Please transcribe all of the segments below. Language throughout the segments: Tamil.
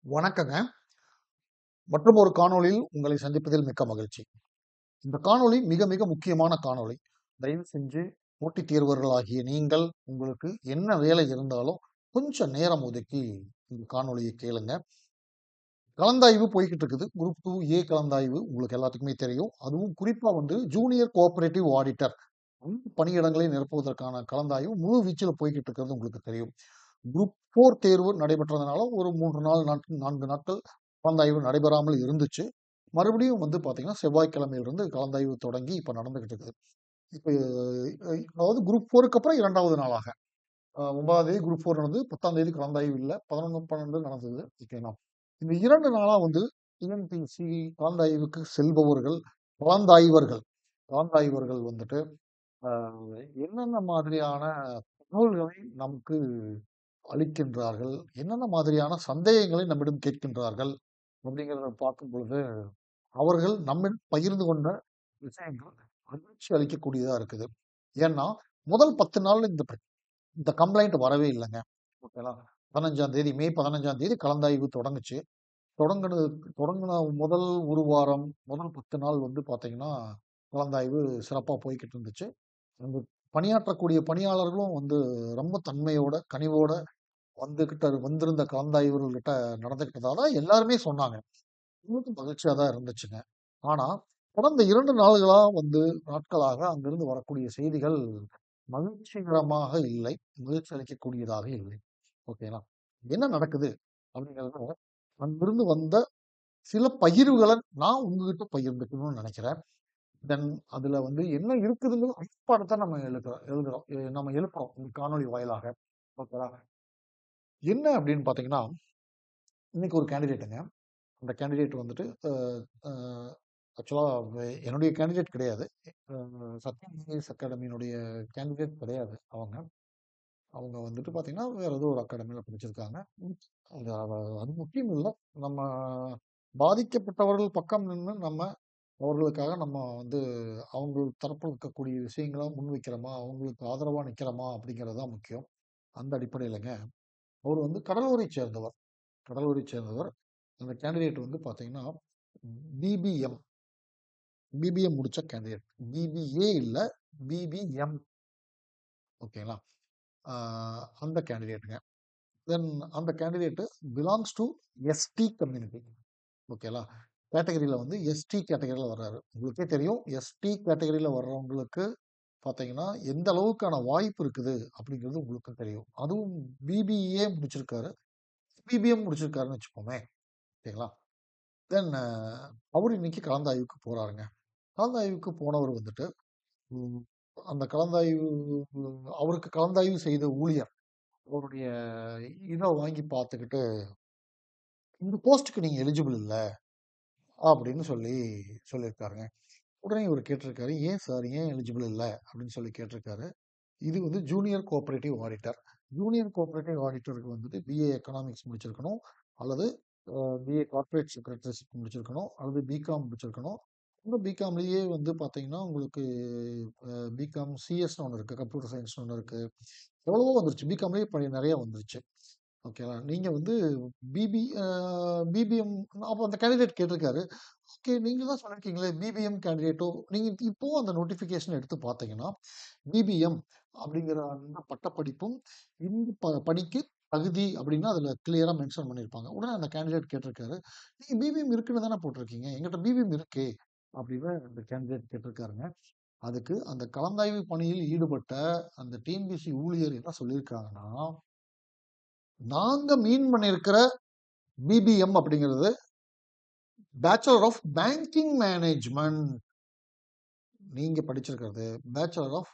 வணக்கங்க. மற்றும் ஒரு காணொளியில் உங்களை சந்திப்பதில் மிக்க மகிழ்ச்சி. இந்த காணொளி மிக மிக முக்கியமான காணொளி. தயவு செஞ்சு போட்டித் தேர்வர்களாகிய நீங்கள் உங்களுக்கு என்ன வேலை இருந்தாலும் கொஞ்சம் நேரம் ஒதுக்கி இந்த காணொளியை கேளுங்க. கலந்தாய்வு போய்க்கிட்டு இருக்குது. குரூப் 2 ஏ கலந்தாய்வு உங்களுக்கு எல்லாத்துக்குமே தெரியும். அதுவும் குறிப்பா ஜூனியர் கோஆப்பரேட்டிவ் ஆடிட்டர் பணியிடங்களை நிரப்புவதற்கான கலந்தாய்வு முழு வீச்சில் போய்க்கிட்டு இருக்கிறது உங்களுக்கு தெரியும். குரூப் 4 தேர்வு நடைபெற்றதுனால ஒரு 3 நாள் 4 நாட்கள் கலந்தாய்வு நடைபெறாமல் இருந்துச்சு. மறுபடியும் பார்த்தீங்கன்னா, செவ்வாய்க்கிழமையிலிருந்து கலந்தாய்வு தொடங்கி இப்ப நடந்துகிட்டு இருக்குது. இப்ப அதாவது குரூப் 4க்கு அப்புறம் 2வது நாளாக 9ஆம் தேதி குரூப் 4 நடந்தது. 10ஆம் தேதி கலந்தாய்வு இல்ல. 11, 12 நடந்தது. ஓகேங்களா? இந்த 2 நாளா டிஎன்பிஎஸ்சி கலந்தாய்வுக்கு செல்பவர்கள், கலந்தாய்வர்கள் கலந்தாய்வர்கள் அ என்னென்ன மாதிரியான தகவல்களை நமக்கு அளிக்கின்றார்கள்? என்னென்ன மாதிரியான சந்தேகங்களை நம்மிடம் கேட்கின்றார்கள்? அப்படிங்கிறத பார்க்கும் பொழுது, அவர்கள் நம்மிடம் பகிர்ந்து கொண்ட விஷயங்கள் அதிர்ச்சி அளிக்கக்கூடியதா இருக்குது. ஏன்னா, முதல் 10 நாள்ல இந்த கம்ப்ளைண்ட் வரவே இல்லங்க. ஓகேங்களா? 15ஆம் தேதி மே 15ஆம் தேதி கலந்தாய்வு தொடங்குச்சு. தொடங்குனது தொடங்குன முதல் 1 வாரம், முதல் 10 நாள் பார்த்தீங்கன்னா, கலந்தாய்வு சிறப்பா போய்க்கிட்டு இருந்துச்சு. அந்த பணியாற்றக்கூடிய பணியாளர்களும் ரொம்ப தன்மையோட, கனிவோட வந்திருந்த கலந்தாய்வர்கள்கிட்ட நடந்துக்கிட்டதா தான் எல்லாருமே சொன்னாங்க. எங்களுக்கும் மகிழ்ச்சியா தான் இருந்துச்சுங்க. ஆனா, கடந்த 2 நாட்களாக அங்கிருந்து வரக்கூடிய செய்திகள் மகிழ்ச்சிகரமாக இல்லை. மகிழ்ச்சி அளிக்கக்கூடியதாக இல்லை. ஓகேங்களா? என்ன நடக்குது? அப்படிங்கிறத அங்கிருந்து வந்த சில பகிர்வுகள நான் உங்ககிட்ட பகிர்ந்துக்கணும்னு நெனைக்கிறேன். தென் அதுல என்ன இருக்குதுங்கிற அடிப்படத்த நம்ம எழுதுறோம். நம்ம எழுப்புறோம். இந்த காணொளி வாயிலாக. ஓகேவா? என்ன அப்படின்னு பார்த்தீங்கன்னா, இன்னைக்கு ஒரு கேண்டிடேட்டுங்க. அந்த கேண்டிடேட் அ அ ஆக்சுவலா என்னுடைய கேண்டிடேட் கிடையாது. அ சத்யம் ஐஏஎஸ் அகாடமியினுடைய கேண்டிடேட் கிடையாது அவங்க. அவங்க பார்த்தீங்கன்னா, வேற ஏதோ ஒரு அகாடமியில படிச்சிருக்காங்க. ம். அது முக்கியம் இல்ல. நம்ம பாதிக்கப்பட்டவர்கள் பக்கம் நின்னு அவர்களுக்காக நம்ம அவங்க தரப்புல இருக்கக்கூடிய விஷயங்கள முன்வைக்கிறோமா, அவங்களுக்கு ஆதரவா நிக்கிறோமா அப்படிங்கிறது தான் முக்கியம். அந்த அடிப்படையிலங்க, அவர் கடலூரைச் சேர்ந்தவர். கடலூரைச் சேர்ந்தவர். அந்த கேண்டிடேட் பார்த்தீங்கன்னா, பிபிஎம் பிபிஎம் முடிச்ச கேண்டிடேட். பிபிஏ இல்ல, பிபிஎம். ஓகேங்களா? ஆ அந்த கேண்டிடேட்ங்க. தென் அந்த candidate belongs to ST community. ஓகேங்களா? கேட்டகரியில எஸ்டி கேட்டகரியில வர்றாரு. உங்களுக்கே தெரியும். எஸ்டி கேட்டகரியில வர்றவங்களுக்கு பார்த்தீங்கன்னா, எந்த அளவுக்கான வாய்ப்பு இருக்குது அப்படிங்கிறது உங்களுக்கு தெரியும். அதுவும் பிபிஏ முடிச்சிருக்காரு. பிபிஎம் முடிச்சிருக்காருன்னு வச்சுப்போமே. ஓகேங்களா? தென் அவரு இன்னைக்கு கலந்தாய்வுக்கு போறாருங்க. கலந்தாய்வுக்கு போனவர் ம். அந்த அவருக்கு கலந்தாய்வு செய்த ஊழியர், அவருடைய இத வாங்கி பார்த்துக்கிட்டு, "இந்த போஸ்ட்‌க்கு நீங்க எலிஜிபிள் இல்ல" அப்படின்னு சொல்லியிருக்காருங்க. உடனே இவரு கேட்டிருக்காரு, "ஏன் சார்? ஏன் எலிஜிபிள் இல்ல?" அப்படின்னு கேட்டிருக்காரு. இது junior cooperative auditor. Junior cooperative ஆடிட்டருக்கு பிஏ எக்கனாமிக்ஸ் முடிச்சிருக்கணும், அல்லது பிஏ கார்ப்பரேட் செக்ரட்டரிஷிப் முடிச்சிருக்கணும், அல்லது பிகாம் முடிச்சிருக்கணும். பிகாம்லயே பார்த்தீங்கன்னா, உங்களுக்கு பிகாம் சிஎஸ்ன்னு ஒண்ணு இருக்கு. கம்ப்யூட்டர் சயன்ஸ்ன்னு ஒண்ணு இருக்கு. எவ்வளவோ வந்துருச்சு. பிகாம்லயே இப்ப நெறைய வந்துருச்சு. ஓகேவா? நீங்க பிபி அ பிபிஎம் அப்ப அந்த கேண்டிடேட் கேட்டிருக்காரு. ஓகே, நீங்க தான் சொல்லியிருக்கீங்களே பிபிஎம் கேண்டிடேட்டோ நீங்க இப்பவும் அந்த நோட்டிஃபிகேஷன் எடுத்து பார்த்தீங்கன்னா, பிபிஎம் அப்படிங்கிற அந்த பட்டப்படிப்பும் இந்த பணிக்கு தகுதி அப்படின்னு அதுல கிளியரா மென்ஷன் பண்ணியிருப்பாங்க. உடனே அந்த கேண்டிடேட் கேட்டிருக்காரு, "நீங்க பிபிஎம் இருக்குன்னு தானே போட்டிருக்கீங்க. என்கிட்ட பிபிஎம் இருக்கே" அப்படின்னு அந்த கேண்டிடேட் கேட்டிருக்காருங்க. அதுக்கு அந்த கலந்தாய்வு பணியில் ஈடுபட்ட அந்த டிஎன்பிஎஸ்சி ஊழியர் என்ன சொல்லியிருக்காங்கன்னா, நாங்க மீன் பண்ணியிருக்கிற பிபிஎம் அப்படிங்கிறது பேச்சுலர் ஆஃப் பேங்கிங் மேனேஜ்மெண்ட். நீங்க படிச்சிருக்கிறது பேச்சுலர் ஆஃப்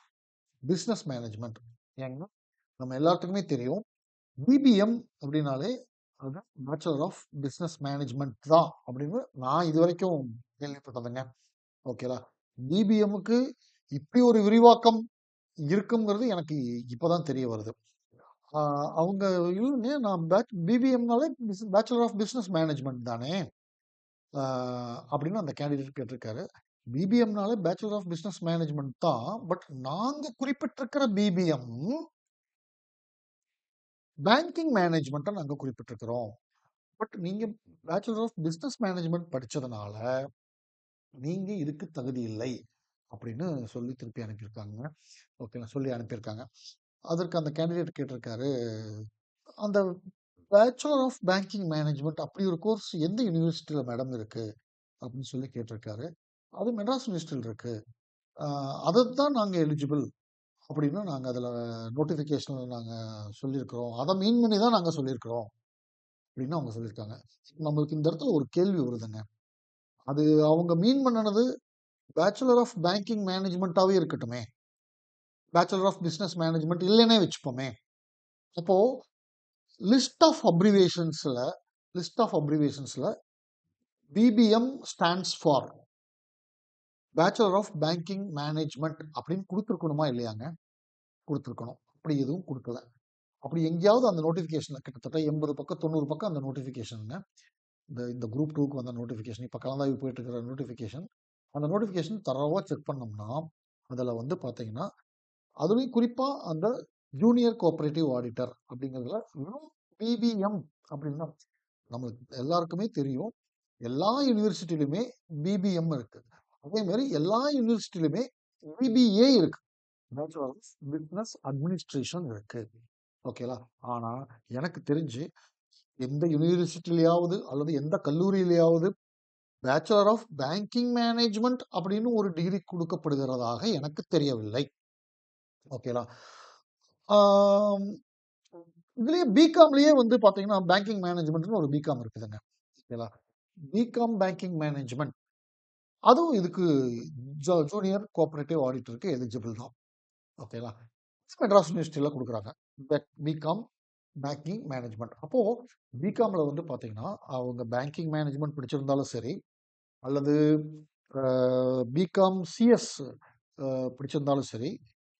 பிசினஸ் மேனேஜ்மெண்ட். ஏங்க நம்ம எல்லாத்துக்குமே தெரியும். பிபிஎம் அப்படின்னாலே அது பேச்சுலர் ஆஃப் பிசினஸ் மேனேஜ்மெண்ட் தான் அப்படின்னு நான் இதுவரைக்கும் கேள்விப்பட்டதுங்க. ஓகேவா? பிபிஎம்முக்கு இப்படி ஒரு விரிவாக்கம் இருக்குங்கிறது எனக்கு இப்பதான் தெரிய வருது. அவங்க இல்லைங்க, நான் பிபிஎம்னாலே பேச்சுலர் ஆஃப் பிசினஸ் மேனேஜ்மெண்ட் தானே அப்படின்னு அந்த கேண்டிடேட் கேட்டிருக்காரு. பிபிஎம்னாலே பேச்சுலர் ஆஃப் பிசினஸ் மேனேஜ்மெண்ட் தான். பட் நாங்க குறிப்பிட்டிருக்கிற பிபிஎம் பேங்கிங் மேனேஜ்மெண்ட்டை நாங்க குறிப்பிட்டிருக்கிறோம். பட் நீங்க பேச்சுலர் ஆஃப் பிசினஸ் மேனேஜ்மெண்ட் படிச்சதுனால நீங்க இதுக்கு தகுதி இல்லை அப்படின்னு சொல்லி திருப்பி அனுப்பியிருக்காங்க. ஓகேங்களா, சொல்லி அனுப்பியிருக்காங்க. அதற்கு அந்த கேண்டிடேட் கேட்டிருக்காரு, அந்த பேச்சுலர் ஆஃப் பேங்கிங் மேனேஜ்மெண்ட் அப்படி ஒரு கோர்ஸ் எந்த யூனிவர்சிட்டியில மேடம் இருக்கு அப்படின்னு சொல்லி கேட்டிருக்காரு. அது மெட்ராஸ் யூனிவர்சிட்டியில் இருக்கு. அதைத்தான் நாங்கள் எலிஜிபிள் அப்படின்னு நாங்கள் அதில் நோட்டிஃபிகேஷனில் நாங்கள் சொல்லியிருக்கிறோம். அதை மீன் பண்ணி தான் நாங்கள் சொல்லியிருக்கிறோம் அப்படின்னு அவங்க சொல்லியிருக்காங்க. நம்மளுக்கு இந்த இடத்துல ஒரு கேள்வி வருதுங்க. அது அவங்க மீன் பண்ணினது பேச்சுலர் ஆஃப் பேங்கிங் மேனேஜ்மெண்ட்டாவே இருக்கட்டுமே, பேச்சுலர் ஆஃப் பிசினஸ் மேனேஜ்மெண்ட் இல்லைன்னே வச்சுப்போமே. அப்போ லிஸ்ட் ஆஃப் அப்ரிவேஷன்ஸ்ல BBM stands for bachelor of banking management அப்படின்னு கொடுத்துருக்கணுமா இல்லையாங்க? கொடுத்துருக்கணும். அப்படி எதுவும் கொடுக்கல. அப்படி எங்கேயாவது அந்த நோட்டிஃபிகேஷன் கிட்டத்தட்ட 80 பக்கம் 90 பக்கம் அந்த நோட்டிஃபிகேஷனுங்க, இந்த குரூப் 2க்கு வந்த நோட்டிஃபிகேஷன், இப்போ கலந்தாய்வு போயிட்டு இருக்கிற நோட்டிஃபிகேஷன், அந்த நோட்டிஃபிகேஷன் தரவா செக் பண்ணோம்னா அதில் வந்து பார்த்தீங்கன்னா, அதுலேயும் குறிப்பாக அந்த ஜூனியர் கோஆபரேட்டிவ் ஆடிட்டர் அப்படிங்கிறதுல வெறும் பிபிஎம் அப்படின்னா நம்மளுக்கு எல்லாருக்குமே தெரியும். எல்லா யூனிவர்சிட்டியிலுமே பிபிஎம் இருக்கு. அதே மாதிரி எல்லா யூனிவர்சிட்டியிலுமே பிபிஏ இருக்கு, பேச்சுலர் ஆஃப் பிசினஸ் அட்மினிஸ்ட்ரேஷன் இருக்கு. ஓகேலா. ஆனா எனக்கு தெரிஞ்சு எந்த யூனிவர்சிட்டியிலையாவது அல்லது எந்த கல்லூரியிலையாவது பேச்சுலர் ஆஃப் பேங்கிங் மேனேஜ்மெண்ட் அப்படின்னு ஒரு டிகிரி கொடுக்கப்படுகிறதாக எனக்கு தெரியவில்லை. ஓகேலா. இதுலயே பிகாம்லயே வந்து பாத்தீங்கன்னா பேங்கிங் மேனேஜ்மெண்ட்னு ஒரு பிகாம் இருக்குதுங்க. ஓகேலா. பிகாம் பேங்கிங் மேனேஜ்மெண்ட் அதுவும் இதுக்கு ஜூனியர் கோஆபரேட்டிவ் ஆடிட்டருக்கு எலிஜிபிள் தான். ஓகேலா. மெட்ராஸ் யூனிவர்சிட்டியில கொடுக்குறாங்க பிகாம் பேங்கிங் மேனேஜ்மெண்ட். அப்போ பிகாம்ல வந்து பாத்தீங்கன்னா அவங்க பேங்கிங் மேனேஜ்மெண்ட் படிச்சிருந்தாலும் சரி, அல்லது பிகாம் சிஎஸ் பிடிச்சிருந்தாலும் சரி,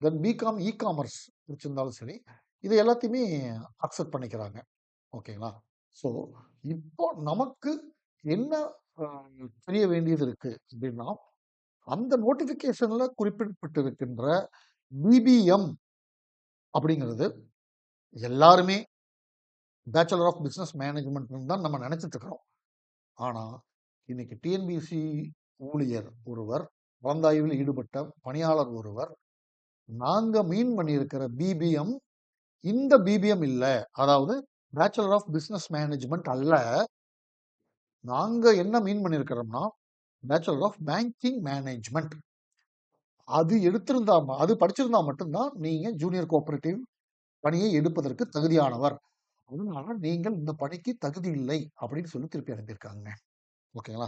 தென் பிகாம் இ காமர்ஸ் பிடிச்சிருந்தாலும் சரி, இது எல்லாத்தையுமே அக்செப்ட் பண்ணிக்கிறாங்க. ஓகேங்களா. ஸோ இப்போ நமக்கு என்ன தெரிய வேண்டியது இருக்கு அப்படின்னா, அந்த நோட்டிபிகேஷன்ல குறிப்பிடப்பட்டிருக்கின்ற பிபிஎம் அப்படிங்கிறது எல்லாருமே பேச்சுலர் ஆஃப் பிசினஸ் மேனேஜ்மெண்ட் தான் நம்ம நினைச்சிட்டு இருக்கிறோம். ஆனா இன்னைக்கு டிஎன்பிஎஸ்சி ஊழியர் ஒருவர், கலந்தாய்வில் ஈடுபட்ட பணியாளர் ஒருவர், நாங்க மீன் பண்ணியிருக்கிற பிபிஎம் இந்த பிபிஎம் இல்ல, அதாவது பேச்சுலர் ஆஃப் பிசினஸ் மேனேஜ்மெண்ட் அல்ல, நாங்க என்ன மீன் பண்ணியிருக்கிறோம்னா பேச்சுலர் ஆஃப் பேங்கிங் மேனேஜ்மெண்ட். அது எடுத்திருந்தா அது படிச்சிருந்தா மட்டும்தான் நீங்க ஜூனியர் கோஆபரேட்டிவ் பணியை எடுப்பதற்கு தகுதியானவர், அதனால நீங்கள் இந்த பணிக்கு தகுதி இல்லை அப்படின்னு சொல்லி திருப்பி அனுப்பியிருக்காங்க. ஓகேங்களா.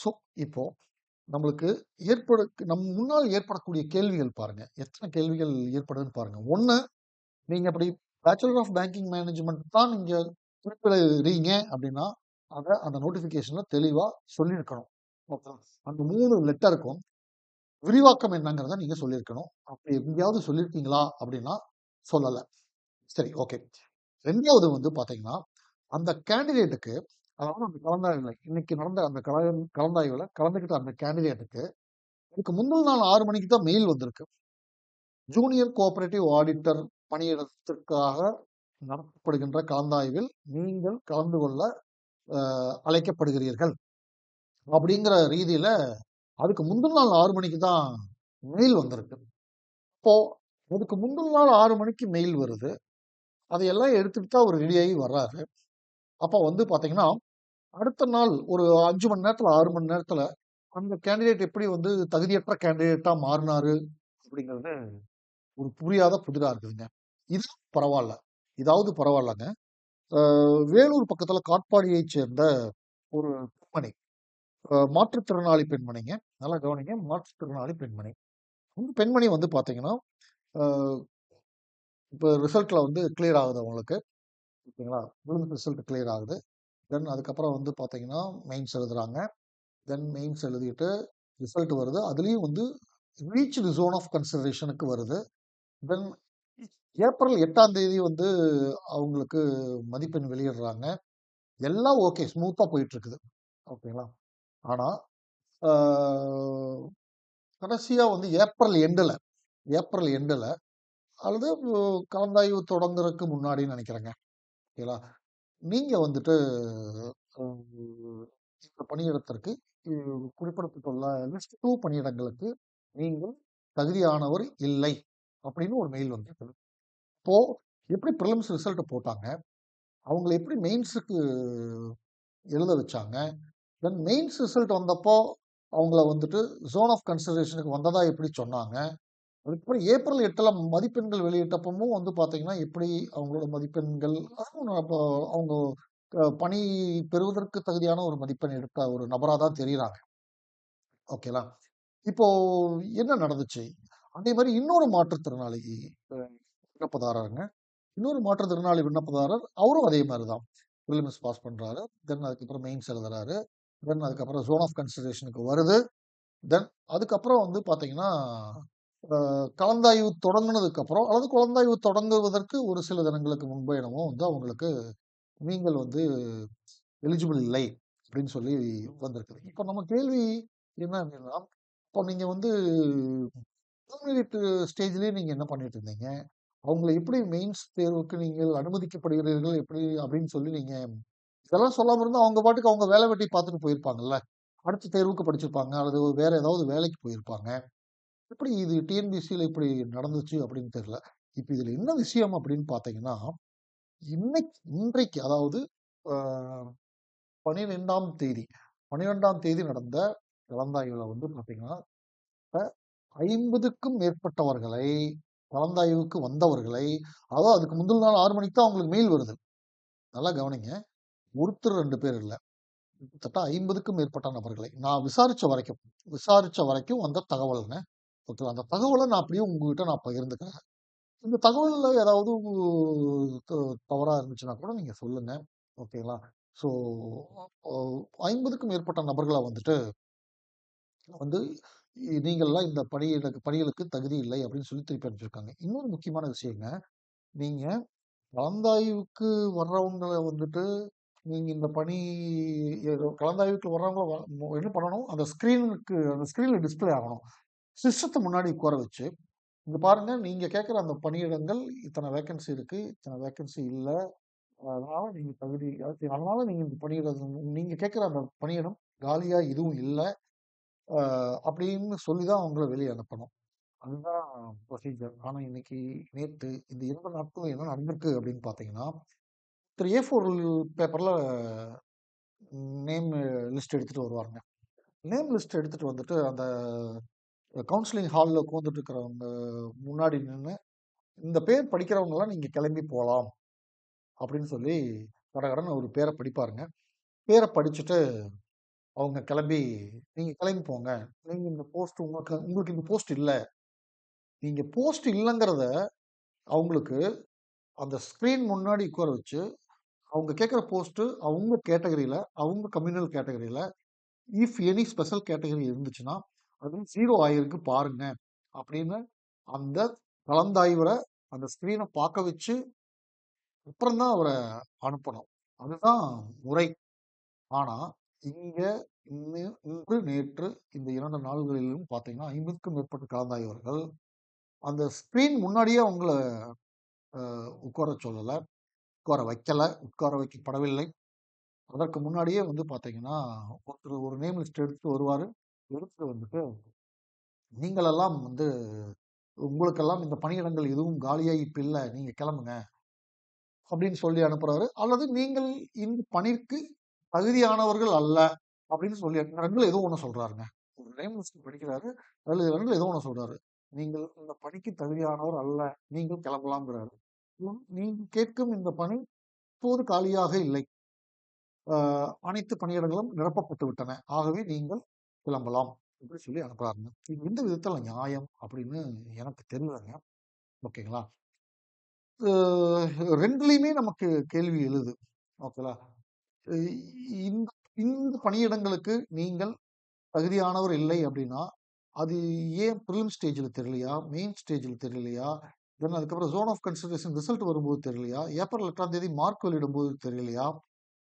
ஸோ இப்போ நம்மளுக்கு நம் முன்னால் ஏற்படக்கூடிய கேள்விகள் பாருங்க, எத்தனை கேள்விகள் ஏற்படுதுன்னு பாருங்க. ஒண்ணு, நீங்க அப்படி பேச்சுலர் ஆஃப் பேங்கிங் மேனேஜ்மெண்ட் தான் நீங்க குறிப்பிடுறீங்க அப்படின்னா அதை அந்த நோட்டிபிகேஷன்ல தெளிவா சொல்லியிருக்கணும். ஓகே, அந்த 3 லெட்டருக்கும் விரிவாக்கம் என்னங்கிறத நீங்க சொல்லியிருக்கணும். அப்படி எங்கேயாவது சொல்லியிருக்கீங்களா அப்படின்னா சொல்லல. சரி, ஓகே. 2வது வந்து பாத்தீங்கன்னா, அந்த கேண்டிடேட்டுக்கு, அதாவது அந்த கலந்தாய்வுல இன்னைக்கு நடந்த அந்த கலந்தாய்வுல கலந்துக்கிட்ட அந்த கேண்டிடேட்டுக்கு இதுக்கு முந்தின நாள் 6 மணிக்கு தான் மெயில் வந்திருக்கு. ஜூனியர் கோஆபரேட்டிவ் ஆடிட்டர் பணியிடத்திற்காக நடத்தப்படுகின்ற கலந்தாய்வில் நீங்கள் கலந்து கொள்ள அழைக்கப்படுகிறீர்கள் அப்படிங்கிற ரீதியில அதுக்கு முந்தின நாள் 6 மணிக்கு தான் மெயில் வந்திருக்கு. இப்போ அதுக்கு முந்தின நாள் 6 மணிக்கு மெயில் வருது, அதையெல்லாம் எடுத்துட்டு தான் அவர் ரெடியாகி வர்றாரு. அப்போ வந்து பாத்தீங்கன்னா அடுத்த நாள் ஒரு 5 மணி நேரத்துல 6 மணி நேரத்துல அந்த கேண்டிடேட் எப்படி வந்து தகுதியற்ற கேண்டிடேட்டா மாறினாரு அப்படிங்கிறது ஒரு புரியாத புதிரா இருக்குதுங்க. இது பரவாயில்ல, இதாவது பரவாயில்லங்க. வேலூர் பக்கத்துல காட்பாடியை சேர்ந்த ஒரு பெண்மணி, மாற்றுத்திறனாளி பெண்மணிங்க, நல்லா கவனிங்க, மாற்றுத்திறனாளி பெண்மணி. இந்த பெண்மணி வந்து பாத்தீங்கன்னா இப்போ ரிசல்ட்ல வந்து கிளியர் ஆகுது அவங்களுக்கு. ஓகேங்களா, ரிசல்ட் கிளியர் ஆகுது. தென் அதுக்கப்புறம் வந்து பாத்தீங்கன்னா மெயின்ஸ் எழுதுறாங்க. தென் மெயின்ஸ் எழுதிட்டு ரிசல்ட் வருது. அதுலயும் வந்து ரீச் ஜோன் ஆஃப் கன்சிடரேஷனுக்கு வருது. தென் ஏப்ரல் 8ஆம் தேதி வந்து அவங்களுக்கு மதிப்பெண் வெளியிடுறாங்க. எல்லாம் ஓகே, ஸ்மூத்தா போயிட்டு இருக்குது. ஓகேங்களா. ஆனா கடைசியா வந்து ஏப்ரல் எண்டுல அல்லது கலந்தாய்வு தொடங்குறதுக்கு முன்னாடின்னு நினைக்கிறேங்க. ஓகேங்களா, நீங்க வந்துட்டு அஹ், இந்த பணியிடத்திற்கு குறிப்பிடப்பட்டுள்ள லிஸ்ட் 2 பணியிடங்களுக்கு நீங்கள் தகுதியானவர் இல்லை அப்படின்னு ஒரு மெயில் வந்திருக்குது. இப்போ எப்படி ப்ரிலிம்ஸ் ரிசல்ட் போட்டாங்க, அவங்கள எப்படி மெயின்ஸுக்கு எழுத வச்சாங்க, தென் மெயின்ஸ் ரிசல்ட் வந்தப்போ அவங்கள வந்துட்டு ஜோன் ஆஃப் கன்சிடரேஷனுக்கு வந்ததா எப்படி சொன்னாங்க, அதுக்கப்புறம் ஏப்ரல் 8ல மதிப்பெண்கள் வெளியிட்டப்பமும் வந்து பார்த்தீங்கன்னா, எப்படி அவங்களோட மதிப்பெண்கள் அதுவும் அப்போ அவங்க பணி பெறுவதற்கு தகுதியான ஒரு மதிப்பெண் எடுத்த ஒரு நபரா தான் தெரியிறாங்க. ஓகேங்களா? இப்போ என்ன நடந்துச்சு? அதே மாரி இன்னொரு மாற்றுத்திறனாளி அ விண்ணப்பதாரருங்க. இன்னொரு மாற்றுத்திறனாளி விண்ணப்பதாரர், அவரும் அதே மாரி தான். பிரிலிம்ஸ் பாஸ் பண்றாரு. தென் அதுக்கப்புறம் மெயின்ஸ் எழுதுறாரு. தென் அதுக்கப்புறம் ஜோன் ஆஃப் கன்சிடரேஷனுக்கு வருது. தென் அதுக்கப்புறம் வந்து பார்த்தீங்கன்னா, கலந்தாய்வு தொடங்குனதுக்கப்புறம் அல்லது கலந்தாய்வு தொடங்குவதற்கு ஒரு சில தினங்களுக்கு முன்போ என்னமோ வந்து அவங்களுக்கு நீங்கள் வந்து எலிஜிபிள் இல்லை அப்படின்னு சொல்லி வந்திருக்குது. இப்ப நம்ம கேள்வி என்ன அப்படின்னா, இப்போ நீங்க வந்து இன்டர்மீடியட் ஸ்டேஜ்லயே நீங்க என்ன பண்ணிட்டு இருந்தீங்க? அவங்கள எப்படி மெயின்ஸ் தேர்வுக்கு நீங்கள் அனுமதிக்கப்படுகிறீர்கள் எப்படி அப்படின்னு சொல்லி நீங்க இதெல்லாம் சொல்லாம இருந்தா அவங்க பாட்டுக்கு அவங்க வேலை வெட்டி பார்த்துட்டு போயிருப்பாங்கல்ல. அடுத்த தேர்வுக்கு படிச்சிருப்பாங்க. அல்லது வேற ஏதாவது வேலைக்கு போயிருப்பாங்க. எப்படி இது டிஎன்பிஎஸ்சில இப்படி நடந்துச்சு அப்படின்னு தெரியல. இப்ப இதுல என்ன விஷயம் அப்படின்னு பார்த்தீங்கன்னா, இன்றைக்கு அதாவது அ 12ஆம் தேதி 12ஆம் தேதி நடந்த கலந்தாய்வுல வந்து பார்த்தீங்கன்னா, 50க்கும் மேற்பட்டவர்களை கலந்தாய்வுக்கு வந்தவர்களை அதாவது அதுக்கு முந்தின நாள் 6 மணிக்கு தான் அவங்களுக்கு மெயில் வருது. நல்லா கவனிங்க. ஒருத்தர் 2 பேர் இல்ல. கிட்டத்தட்ட 50க்கும் மேற்பட்ட நபர்களை நான் விசாரிச்ச வரைக்கும் வந்த தகவல்ங்க. ஓகேவா? அந்த தகவல நான் அப்படியே உங்ககிட்ட நான் பகிர்ந்துக்கிறேன். இந்த தகவல்ல ஏதாவது த தவறா இருந்துச்சுன்னா கூட நீங்க சொல்லுங்க. ஓகேங்களா? ஸோ, அ 50க்கும் மேற்பட்ட நபர்கள வந்துட்டு வந்து நீங்கள்லாம் இந்த பணிகளுக்கு தகுதி இல்லை அப்படின்னு சொல்லி திருப்பி அனுப்பிச்சிருக்காங்க. இன்னொரு முக்கியமான விஷயங்க. நீங்க கலந்தாய்வுக்கு வர்றவங்கள வந்துட்டு நீங்க இந்த பணி கலந்தாய்வுக்கு வர்றவங்கள என்ன பண்ணணும்? அந்த ஸ்க்ரீன்ல டிஸ்ப்ளே ஆகணும். சிஸ்டத்த முன்னாடி உட்கார வச்சு, இங்க பாருங்க நீங்க கேட்கிற அந்த பணியிடங்கள் இத்தன வேக்கன்சி இருக்கு. இத்தன வேக்கன்சி இல்ல. அதனால நீங்க அதனால நீங்க இந்த பணியிடம் நீங்க கேட்கிற அந்த பணியிடம் காலியா எதுவும் இல்ல. அ அப்படின்னு சொல்லி தான் அவங்கள வெளிய அனுப்பணும். அதுதான் ப்ரொசீஜர். ஆனா நேத்து இந்த 2 நாட்களும் என்ன நடந்திருக்கு அப்படின்னு பார்த்தீங்கன்னா, திரு A4 பேப்பர்ல நேம் லிஸ்ட் எடுத்துட்டு வருவாருங்க. நேம் லிஸ்ட் எடுத்துட்டு வந்துட்டு அந்த கவுன்சிலிங் ஹால்ல உட்கார்ந்துட்டு இருக்கிறவங்க முன்னாடி நின்னு, இந்த பேர் படிக்கிறவங்கலாம் நீங்க கிளம்பி போலாம் அப்படின்னு சொல்லி கடகடன்னு ஒரு பேர படிப்பாருங்க. பேர படிச்சுட்டு அவங்க கிளம்பி நீங்க கிளம்பி போங்க. நீங்க இந்த போஸ்ட் உங்களுக்கு உங்களுக்கு இந்த போஸ்ட் இல்ல. நீங்க போஸ்ட் இல்லங்கிறத அவங்களுக்கு அந்த ஸ்க்ரீன் முன்னாடி உட்கார வச்சு, அவங்க கேட்கிற போஸ்ட் அவங்க கேட்டகரியில, அவங்க கம்யூனல் கேட்டகரியில இஃப் எனி ஸ்பெஷல் கேட்டகரி இருந்துச்சுன்னா, அது 0 ஆயிருக்கு பாருங்க. அப்படின்னு அந்த கலந்தாய்வுல அந்த ஸ்க்ரீன பார்க்க வச்சு, அப்புறம் தான் அவர அனுப்பணும். அதுதான் முறை. ஆனா, இங்க இன்று, நேற்று இந்த 2 நாள்களிலும் பார்த்தீங்கன்னா, 50க்கும் மேற்பட்ட கலந்தாய்வர்கள் அந்த ஸ்க்ரீன் முன்னாடியே அவங்கள உட்கார சொல்லல, உட்கார வைக்கல, உட்கார வைக்கப்படவில்லை. அதற்கு முன்னாடியே வந்து பார்த்தீங்கன்னா, ஒருத்தர் ஒரு நேம் லிஸ்ட் எடுத்துட்டு வருவாரு. எடுத்துட்டு வந்துட்டு, நீங்களெல்லாம் வந்து உங்களுக்கெல்லாம் இந்த பணியிடங்கள் எதுவும் காலியா இப்ப இல்ல. நீங்க கிளம்புங்க. அப்படின்னு சொல்லி அனுப்புறாரு. அல்லது நீங்கள் இந்த பணிக்கு தகுதியானவர்கள் அல்ல. அப்படின்னு சொல்லி 2ல ஏதோ ஒண்ணு சொல்றாருங்க. ஒரு நேம் லிஸ்ட் படிக்கிறாரு. அதுல 2ல ஏதோ ஒண்ணு சொல்றாரு. நீங்கள் இந்த பணிக்கு தகுதியானவர் அல்ல. நீங்கள் கிளம்பலாம்ங்கிறாரு. நீங்க கேட்கும் இந்த பணி இப்போது காலியாக இல்லை. அனைத்து பணியிடங்களும் நிரப்பப்பட்டு விட்டன. ஆகவே நீங்கள் கிளம்பலாம். இப்படி சொல்லி அனுப்புறாருங்க. இது எந்த விதத்துல நியாயம் அப்படின்னு எனக்கு தெரியலங்க. ஓகேங்களா? 2லயுமே நமக்கு கேள்வி எழுது. ஓகேங்களா? இ இந்த இந்த பணியிடங்களுக்கு நீங்கள் தகுதியானவர் இல்லை அப்படின்னா, அது ஏன் பிரிலிம் ஸ்டேஜ்ல தெரியலையா? மெயின் ஸ்டேஜ்ல தெரியலையா? தென் அதுக்கப்புறம் ஜோன் ஆஃப் கன்சிடரேஷன் ரிசல்ட் வரும்போது தெரியலையா? ஏப்ரல் 8ஆம் தேதி மார்க் வெளியிடும்போது தெரியலையா?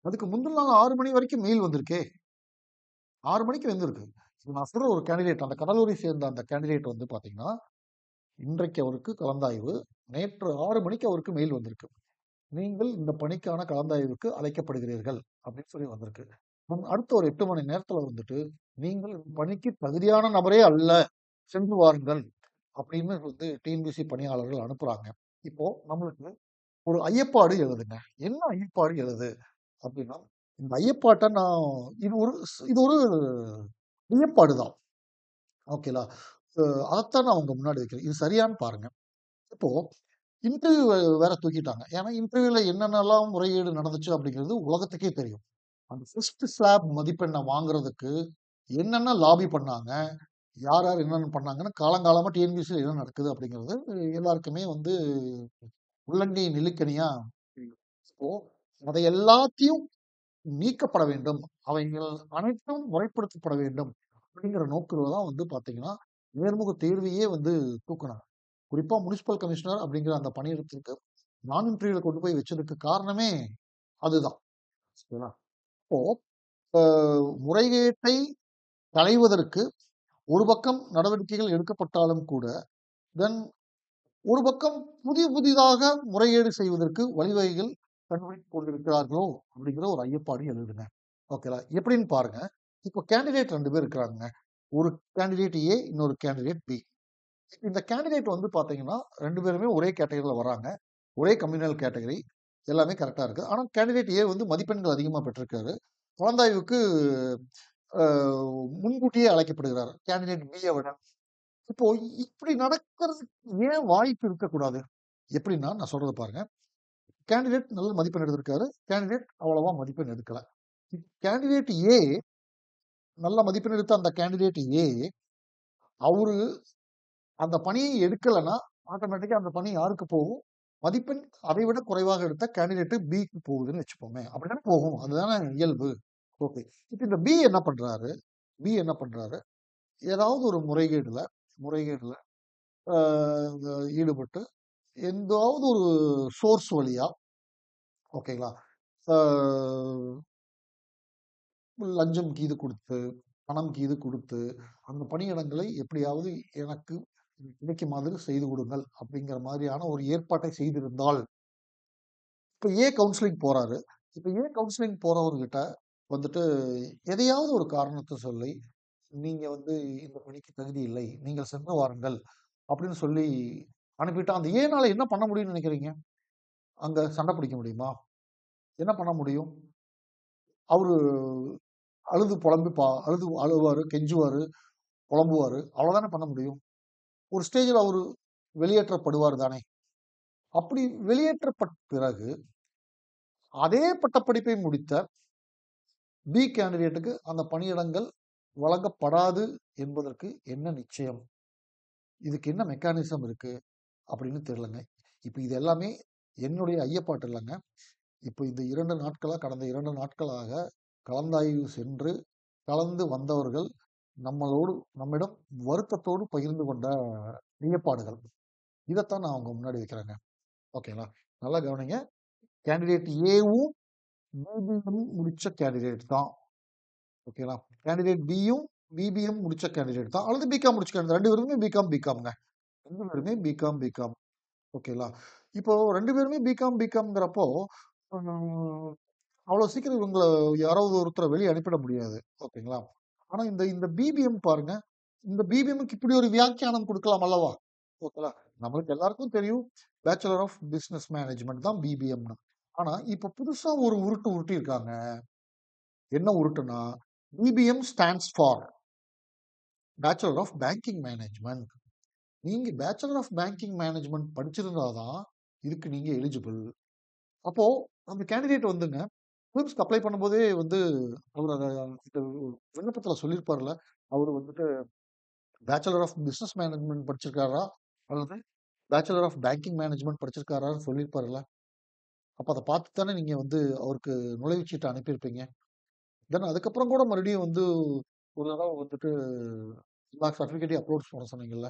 அதுக்கு முந்தின நாள் 6 மணி வரைக்கும் மெயில் வந்திருக்கே! 6 மணிக்கு வந்திருக்கு. இப்ப நான் சொல்ற ஒரு கேண்டிடேட் அந்த கடலூரை சேர்ந்த அந்த கேண்டிடேட் வந்து பார்த்தீங்கன்னா, இன்றைக்கு அவருக்கு கலந்தாய்வு. நேற்று 6 மணிக்கு அவருக்கு மெயில் வந்திருக்கு. நீங்கள் இந்த பணிக்கான கலந்தாய்வுக்கு அழைக்கப்படுகிறீர்கள் அப்படின்னு சொல்லி வந்திருக்கு. அடுத்த ஒரு 8 மணி நேரத்துல வந்துட்டு நீங்கள் இந்த பணிக்கு தகுதியான நபரே அல்ல, சென்று வாருங்கள் அப்படின்னு வந்து டிஎன்பிஎஸ்சி பணியாளர்கள் அனுப்புறாங்க. இப்போ நம்மளுக்கு ஒரு ஐயப்பாடு எழுதுங்க. என்ன ஐயப்பாடு எழுது அப்படின்னா, இந்த ஐயப்பாட்ட நான் இது ஒரு ஐயப்பாடு தான். ஓகேலா? அதத்தான் நான் உங்க முன்னாடி வைக்கிறேன். இது சரியான்னு பாருங்க. இப்போ இன்டர்வியூ வேற தூக்கிட்டாங்க. ஏன்னா இன்டர்வியூல என்னென்னலாம் முறைகேடு நடந்துச்சு அப்படிங்கிறது உலகத்துக்கே தெரியும். அந்த ஃபர்ஸ்ட் ஸ்லாப் மதிப்பெண்ண வாங்குறதுக்கு என்னென்ன லாபி பண்ணாங்க, யார் யார் என்னென்ன பண்ணாங்கன்னு காலங்காலமா டிஎன்பிஎஸ்சில என்ன நடக்குது அப்படிங்கிறது எல்லாருக்குமே வந்து உள்ளங்கை நெல்லிக்கனியா தெரியும். இப்போ அதை எல்லாத்தையும் நீக்கப்பட வேண்டும். அவைகள் அனைத்தும் முறைப்படுத்தப்பட வேண்டும். அப்படிங்கிற நோக்குல தான் வந்து பார்த்தீங்கன்னா, நேர்முக தேர்வையே வந்து தூக்குனாங்க. குறிப்பா முனிசிபல் கமிஷனர் அப்படிங்கிற அந்த பணியிடத்திற்கு நான் இன்டர்வியூல கொண்டு போய் வச்சதுக்கு காரணமே அதுதான். சரிங்களா? இப்போ அ முறைகேட்டை களைவதற்கு ஒரு பக்கம் நடவடிக்கைகள் எடுக்கப்பட்டாலும் கூட, தென் ஒரு பக்கம் புதிதாக முறைகேடு செய்வதற்கு வழிவகைகள் கண்டுபிடித்துக் கொண்டிருக்கிறார்களோ அப்படிங்கிற ஒரு ஐயப்பாடு எழுதுங்க. ஓகேங்களா? எப்படின்னு பாருங்க. இப்போ கேண்டிடேட் 2 பேர் இருக்கிறாங்க. ஒரு கேண்டிடேட் ஏ, இன்னொரு கேண்டிடேட் பி. இந்த கேண்டிடேட் வந்து பார்த்தீங்கன்னா, 2 பேருமே ஒரே கேட்டகரில வராங்க. ஒரே கம்யூனல் கேட்டகரி. எல்லாமே கரெக்ட்டா இருக்கு. ஆனா கேண்டிடேட் ஏ வந்து மதிப்பெண்கள் அதிகமா பெற்றிருக்காரு. கலந்தாய்வுக்கு அ முன்கூட்டியே அழைக்கப்படுகிறார். கேண்டிடேட் பிய விட. இப்போ இப்படி நடக்கிறதுக்கு ஏன் வாய்ப்பு இருக்கக்கூடாது? எப்படின்னா, நான் சொல்றத பாருங்க. கேண்டிடேட் நல்ல மதிப்பெண் எடுத்திருக்காரு. கேண்டிடேட் அவ்வளவா மதிப்பெண் எடுக்கல. கேண்டிடேட் ஏ நல்ல மதிப்பெண் எடுத்த அந்த கேண்டிடேட் ஏ, அவரு அந்த பணியை எடுக்கலன்னா, ஆட்டோமேட்டிக்கா அந்த பணி யாருக்கு போகும்? மதிப்பெண் அதை விட குறைவாக எடுத்த கேண்டிடேட் பிக்கு போகுதுன்னு வச்சுப்போமே. அப்படித்தானே போகும். அதுதானே இயல்பு. ஓகே. இப்ப இந்த பி என்ன பண்றாரு? ஏதாவது ஒரு முறைகேடுல அ ஈடுபட்டு எந்தாவது ஒரு சோர்ஸ் வழியா ஓகேங்களா? அ லஞ்சம் கீது குடுத்து, பணம் கீது குடுத்து, அந்த பணியிடங்களை எப்படியாவது எனக்கு கிடைக்கும் மாதிரி செய்து கொடுங்கள் அப்படிங்கிற மாதிரியான ஒரு ஏற்பாட்டை செய்திருந்தால், இப்ப ஏ கவுன்சிலிங் போறாரு. இப்ப ஏ கவுன்சிலிங் போறவர்கிட்ட வந்துட்டு எதையாவது ஒரு காரணத்த சொல்லி, நீங்க வந்து இந்த பணிக்கு தகுதி இல்லை. நீங்கள் சென்று வாருங்கள் அப்படின்னு சொல்லி அனுப்பிட்டா, அந்த ஏனால என்ன பண்ண முடியும்னு நினைக்கிறீங்க? அங்க சண்டை பிடிக்க முடியுமா? என்ன பண்ண முடியும்? அவரு அழுது புலம்பி அழுவாரு, கெஞ்சுவாரு, புலம்புவாரு. அவ்வளவுதானே பண்ண முடியும். ஒரு ஸ்டேஜ்ல அவரு வெளியேற்றப்படுவார் தானே. அப்படி வெளியேற்றப்பட்ட பிறகு, அதே பட்டப்படிப்பை முடித்த பி கேண்டிடேட்டுக்கு அந்த பணியிடங்கள் வழங்கப்படாது என்பதற்கு என்ன நிச்சயம்? இதுக்கு என்ன மெக்கானிசம் இருக்கு? அப்படின்னு தெரியலங்க. இப்ப இது எல்லாமே என்னுடைய ஐயப்பாட்டு இல்லங்க. இப்ப இந்த 2 நாட்களா கடந்த 2 நாட்களாக கலந்தாய்வு சென்று கலந்து வந்தவர்கள் நம்மிடம் வருத்தத்தோடு பகிர்ந்து கொண்ட ஐயப்பாடுகள். இதத்தான் நான் உங்க முன்னாடி வைக்கிறேங்க. ஓகேங்களா? நல்லா கவனிங்க. கேண்டிடேட் ஏவும் பிபிஎம் முடிச்ச கேண்டிடேட் தான். ஓகேங்களா? கேண்டிடேட் பியும் பிபிஎம் முடிச்ச கேண்டிடேட் தான். அல்லது பிகாம் முடிச்ச கேண்டிடேட் 2 பேருமே பிகாம்ங்க. 2 பேருமே பிகாம். ஓகேங்களா? இப்போ 2 பேருமே பிகாம்ங்கிறப்போ, அவ்வளவு சீக்கிரம் இவங்கள யாராவது ஒருத்தர வெளிய அனுப்பிட முடியாது. ஓகேங்களா? ஆனா இந்த இந்த பிபிஎம் பாருங்க. இந்த பிபிஎம்க்கு இப்படி ஒரு வியாக்கியானம் குடுக்கலாம் அல்லவா? ஓகேங்களா? நம்மளுக்கு எல்லாருக்கும் தெரியும். பேச்சுலர் ஆஃப் பிசினஸ் மேனேஜ்மென்ட் தான் பிபிஎம்ன்னு. ஆனா இப்ப புதுசா ஒரு உருட்டு உருட்டியிருக்காங்க. என்ன உருட்டுனா, BBM stands for bachelor of banking management. நீங்க பேச்சுலர் ஆஃப் பேங்கிங் மேனேஜ்மென்ட் படிச்சிருந்தா தான் இதுக்கு நீங்க எலிஜிபிள். அப்போ அந்த கேண்டிடேட் வந்துங்க பிலிம்ஸ்க்கு அப்ளை பண்ணும்போதே வந்து அவர் அத இந்த விண்ணப்பத்துல சொல்லியிருப்பார்ல. அவரு வந்துட்டு பேச்சுலர் ஆஃப் பிசினஸ் மேனேஜ்மென்ட் படிச்சிருக்காரா? அல்லது பேச்சுலர் ஆஃப் பேங்கிங் மேனேஜ்மென்ட் படிச்சிருக்காரான்னு சொல்லியிருப்பார்ல. அப்ப அத பார்த்து தானே நீங்க வந்து அவருக்கு நுழைவுச்சீட்டு அனுப்பியிருப்பீங்க. தென் அதுக்கப்புறம் கூட மறுபடியும் வந்து ஒரு தடவ வந்துட்டு எல்லா சர்டிஃபிகேட்டையும் அப்லோட் பண்ண சொன்னீங்கல்ல.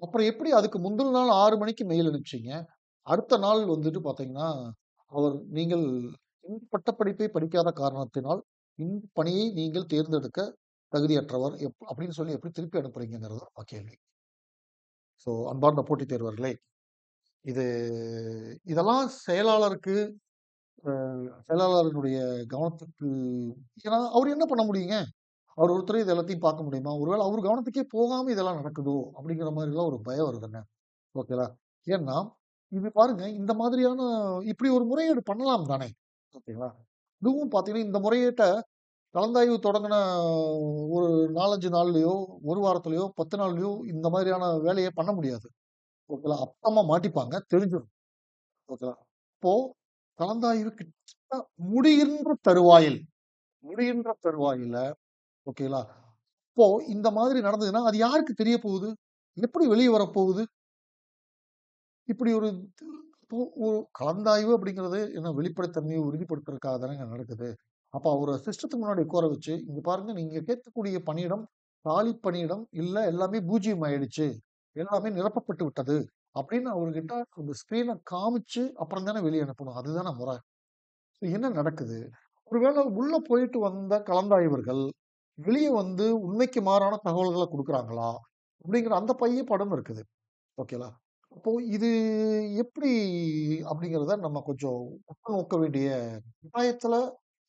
அப்புறம் எப்படி அதுக்கு முந்தின நாள் 6 மணிக்கு மெயில் அனுப்பிச்சீங்க? அடுத்த நாள் வந்துட்டு பார்த்தீங்கன்னா, நீங்கள் இந்த பட்டப்படிப்பை படிக்காத காரணத்தினால், இந்த பணியை நீங்கள் தேர்ந்தெடுக்க தகுதியற்றவர் அப்படின்னு சொல்லி எப்படி திருப்பி அனுப்புறீங்கங்கிறது தான் கேள்வி. ஸோ அன்பார்ந்த போட்டித் தேர்வர்களே, இது இதெல்லாம் செயலாளருக்கு செயலாளர்களுடைய கவனத்துக்கு ஏன்னா அவர் என்ன பண்ண முடியுங்க? அவர் ஒருத்தரே இது எல்லாத்தையும் பார்க்க முடியுமா? ஒருவேளை அவர் கவனத்துக்கே போகாம இதெல்லாம் நடக்குதோ! அப்படிங்கிற மாதிரிலாம் ஒரு பயம் வருதுங்க. ஓகேங்களா? ஏன்னா, இது பாருங்க இந்த மாதிரியான இப்படி ஒரு முறையீடு பண்ணலாம் தானே! ஓகேங்களா? இதுவும் பார்த்தீங்கன்னா, இந்த முறையீட்ட கலந்தாய்வு தொடங்குன ஒரு 4, 5 நாள்லயோ, 1 வாரத்திலயோ, 10 நாள்லயோ இந்த மாதிரியான வேலைய பண்ண முடியாது. ஓகேங்களா? அப்புறமா மாட்டிப்பாங்க. தெரிஞ்சிரும். ஓகேங்களா? இப்போ கலந்தாய்வு கிட்டத்தட்ட முடிகின்ற தருவாயில் முடிகின்ற தருவாயில ஓகேங்களா? இப்போ இந்த மாதிரி நடந்ததுன்னா, அது யாருக்கு தெரிய போகுது? எப்படி வெளிய வரப்போகுது? இப்படி ஒரு இப்போ ஒரு கலந்தாய்வு அப்படிங்கிறது என்ன வெளிப்படைத்தன்மையை உறுதிப்படுத்துறதுக்காக தானேங்க நடக்குது. அப்ப அவர சிஸ்டத்துக்கு முன்னாடி உட்கார வச்சு, "இங்க பாருங்க நீங்க கேட்கக்கூடிய பணியிடம், காலி பணியிடம் இல்ல எல்லாமே பூஜ்ஜியம் ஆயிடுச்சு. எல்லாமே நிரப்பப்பட்டு விட்டது." அப்படின்னு அவர்கிட்ட அந்த ஸ்க்ரீன காமிச்சு அப்புறம் தானே வெளிய அனுப்பணும். அதுதானே முறை. என்ன நடக்குது? ஒருவேளை உள்ள போயிட்டு வந்த கலந்தாய்வர்கள், வெளிய வந்து உண்மைக்கு மாறான தகவல்கள குடுக்குறாங்களா? அப்படிங்கிற அந்த பைய படம் இருக்குது. ஓகேங்களா? அப்போ இது எப்படி அப்படிங்கிறத நம்ம கொஞ்சம் உற்று நோக்க வேண்டிய கட்டாயத்துல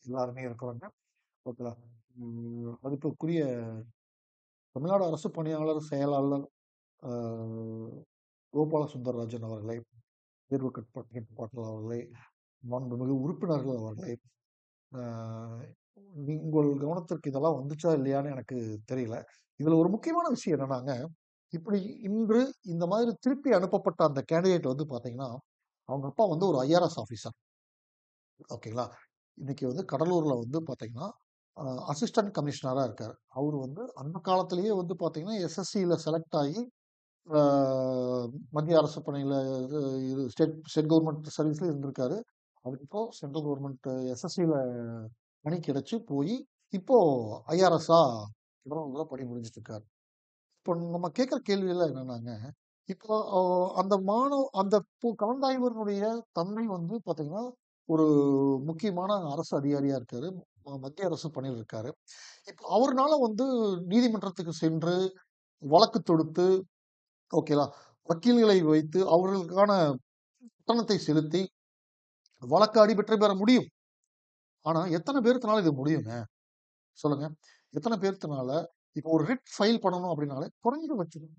எல்லாருமே இருக்கிறோங்க. ஓகேங்களா? மதிப்புக்குரிய தமிழ்நாடு அரசு பணியாளர் செயலாளர் அ கோபால சுந்தரராஜன் அவர்களே, தேர்வு கட்டுப்பாட்டு அவர்களே, மாண்புமிகு உறுப்பினர்கள் அவர்களே, அ உங்கள் கவனத்திற்கு இதெல்லாம் வந்துச்சா இல்லையான்னு எனக்கு தெரியல. இதுல ஒரு முக்கியமான விஷயம் என்னன்னாங்க, இப்படி இன்று இந்த மாதிரி திருப்பி அனுப்பப்பட்ட அந்த கேண்டிடேட் வந்து பார்த்தீங்கன்னா, அவங்க அப்பா வந்து ஒரு ஐஆர்எஸ் ஆஃபீசர். ஓகேங்களா? இன்னைக்கு வந்து கடலூர்ல வந்து பார்த்தீங்கன்னா, அ அசிஸ்டன்ட் கமிஷனரா இருக்காரு. அவரு வந்து அந்த காலத்திலேயே வந்து பார்த்தீங்கன்னா, எஸ்எஸ்சில செலக்ட் ஆகி, அ மத்திய அரசு பணியில இது இது ஸ்டேட் ஸ்டேட் கவர்ன்மெண்ட் சர்வீஸ்ல இருந்திருக்காரு. அதுக்கப்புறம் சென்ட்ரல் கவர்ன்மெண்ட் எஸ்எஸ்சில பணி கிடைச்சு போயி, இப்போ ஐஆர்எஸ்ஸா கடலூர்ல பணி புரிஞ்சுட்டு இருக்காரு. இப்போ நம்ம கேட்கிற கேள்வியெல்லாம் என்னன்னாங்க, இப்போ அந்த அந்த கலந்தாய்வர்களுடைய தன்மை வந்து பார்த்தீங்கன்னா, ஒரு முக்கியமான அரசு அதிகாரியா இருக்காரு. மத்திய அரசு பணியில இருக்காரு. இப்போ அவருனால வந்து நீதிமன்றத்துக்கு சென்று வழக்கு தொடுத்து, ஓகேங்களா? வக்கீல்களை வைத்து அவர்களுக்கான கட்டணத்தை செலுத்தி வழக்காடி வெற்றி பெற முடியும். ஆனா, எத்தன பேர்த்துனால இது முடியுங்க? சொல்லுங்க. எத்தன பேர்த்துனால இப்போ ஒரு ரிட் ஃபைல் பண்ணணும் அப்படின்னாலே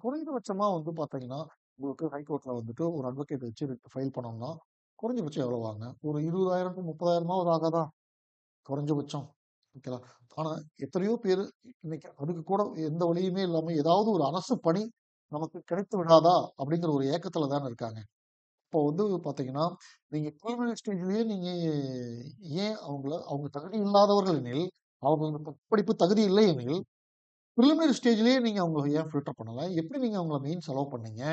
குறைந்தபட்சமா வந்து பார்த்தீங்கன்னா, உங்களுக்கு ஹைகோர்ட்ல வந்துட்டு ஒரு அட்வொகேட் வச்சு ரிட் ஃபைல் பண்ணணும்னா, குறைஞ்சபட்சம் எவ்வளவு ஆகுங்க? ஒரு 20,000 30,000 ஆகாதா? குறைஞ்சபட்சம். ஓகேங்களா? ஆனா, எத்தனையோ பேரு இன்னைக்கு அதுக்கு கூட எந்த வழியுமே இல்லாம ஏதாவது ஒரு அரசு பணி நமக்கு கிடைத்து விடாதா? அப்படிங்கிற ஒரு ஏக்கத்துல தானே இருக்காங்க. இப்போ வந்து பார்த்தீங்கன்னா, நீங்க பிரிலிமினரி ஸ்டேஜ்லயே நீங்க அவங்க தகுதி இல்லாதவர்கள் எனில், அவங்க படிப்பு தகுதி இல்லை எனில், பிரிலிமினரி ஸ்டேஜ்லயே நீங்க அவங்கள ஏன் ஃபில்டர் பண்ணல? எப்படி நீங்க அவங்கள மெயின்ஸ் அலோவ் பண்ணீங்க?